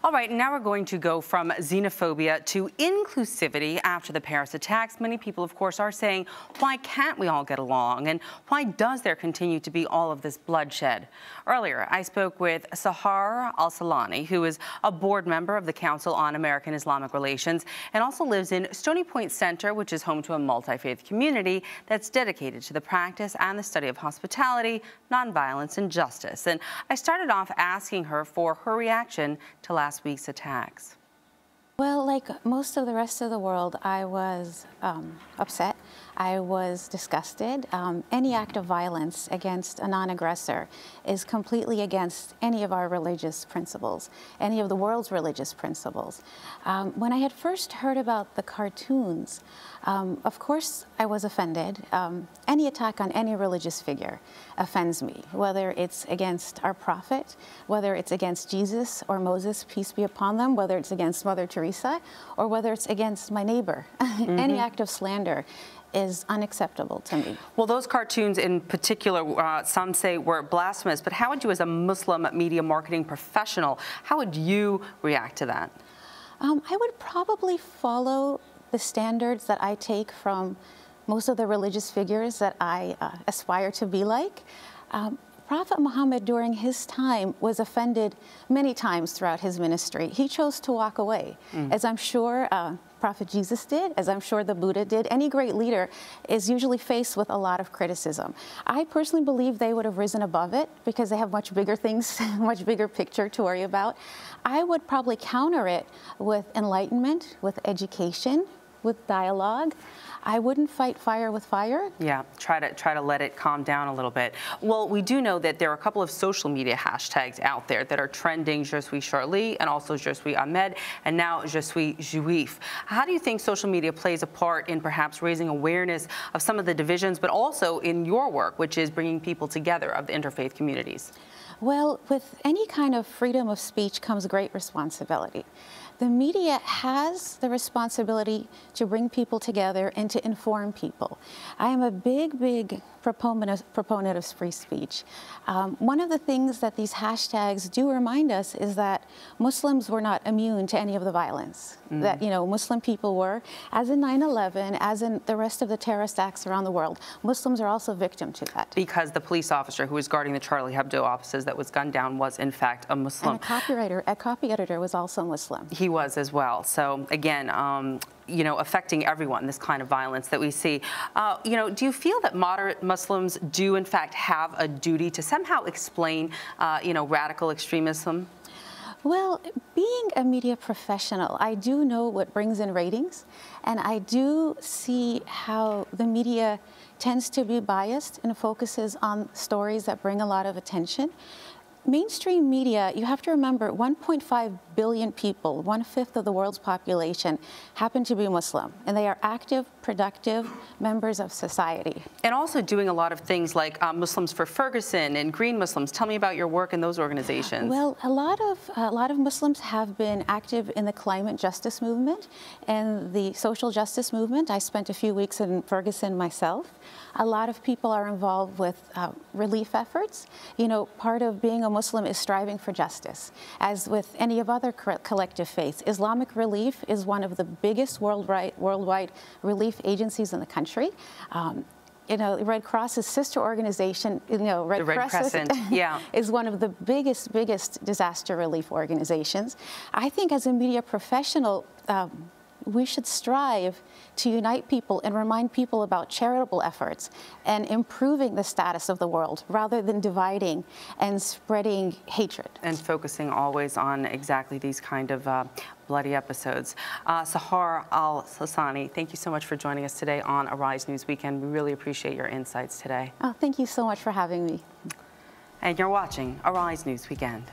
All right, now we're going to go from xenophobia to inclusivity after the Paris attacks. Many people, of course, are saying, why can't we all get along? And why does there continue to be all of this bloodshed? Earlier, I spoke with Sahar Al-Salani, who is a board member of the Council on American-Islamic Relations and also lives in Stony Point Center, which is home to a multi-faith community that's dedicated to the practice and the study of hospitality, nonviolence, and justice. And I started off asking her for her reaction to last week's attacks. Well, like most of the rest of the world, I was upset. I was disgusted. Any act of violence against a non-aggressor is completely against any of our religious principles, any of the world's religious principles. When I had first heard about the cartoons, of course I was offended. Any attack on any religious figure offends me, whether it's against our prophet, whether it's against Jesus or Moses, peace be upon them, whether it's against Mother Teresa, or whether it's against my neighbor. Any act of slander is unacceptable to me. Well, those cartoons in particular, some say were blasphemous, but how would you, as a Muslim media marketing professional, how would you react to that? I would probably follow the standards that I take from most of the religious figures that I aspire to be like. Prophet Muhammad, during his time, was offended many times throughout his ministry. He chose to walk away, as I'm sure Prophet Jesus did, as I'm sure the Buddha did. Any great leader is usually faced with a lot of criticism. I personally believe they would have risen above it because they have much bigger things, much bigger picture to worry about. I would probably counter it with enlightenment, with education, with dialogue. I wouldn't fight fire with fire. Yeah, try to let it calm down a little bit. Well, we do know that there are a couple of social media hashtags out there that are trending: Je suis Charlie, and also Je suis Ahmed, and now Je suis Juif. How do you think social media plays a part in perhaps raising awareness of some of the divisions, but also in your work, which is bringing people together of the interfaith communities? Well, with any kind of freedom of speech comes great responsibility. The media has the responsibility to bring people together and to inform people. I am a big proponent of free speech. One of the things that these hashtags do remind us is that Muslims were not immune to any of the violence that, Muslim people were. As in 9/11, as in the rest of the terrorist acts around the world, Muslims are also victim to that. Because the police officer who was guarding the Charlie Hebdo offices that was gunned down was in fact a Muslim. And a copy editor was also Muslim. He was as well. So again, affecting everyone, this kind of violence that we see. Do you feel that moderate Muslims do in fact have a duty to somehow explain, radical extremism? Well, being a media professional, I do know what brings in ratings, and I do see how the media tends to be biased and focuses on stories that bring a lot of attention. Mainstream media, you have to remember, 1.5 billion people, 1/5 of the world's population, happen to be Muslim, and they are active, productive members of society. And also doing a lot of things like Muslims for Ferguson and Green Muslims. Tell me about your work in those organizations. Well, a lot of Muslims have been active in the climate justice movement and the social justice movement. I spent a few weeks in Ferguson myself. A lot of people are involved with relief efforts. Part of being a Muslim is striving for justice. As with any of other collective faiths, Islamic Relief is one of the biggest worldwide relief agencies in the country. Red Cross's sister organization, Red Crescent, yeah, is one of the biggest disaster relief organizations. I think as a media professional, we should strive to unite people and remind people about charitable efforts and improving the status of the world rather than dividing and spreading hatred. And focusing always on exactly these kind of bloody episodes. Sahar Al-Salani, thank you so much for joining us today on Arise News Weekend. We really appreciate your insights today. Oh, thank you so much for having me. And you're watching Arise News Weekend.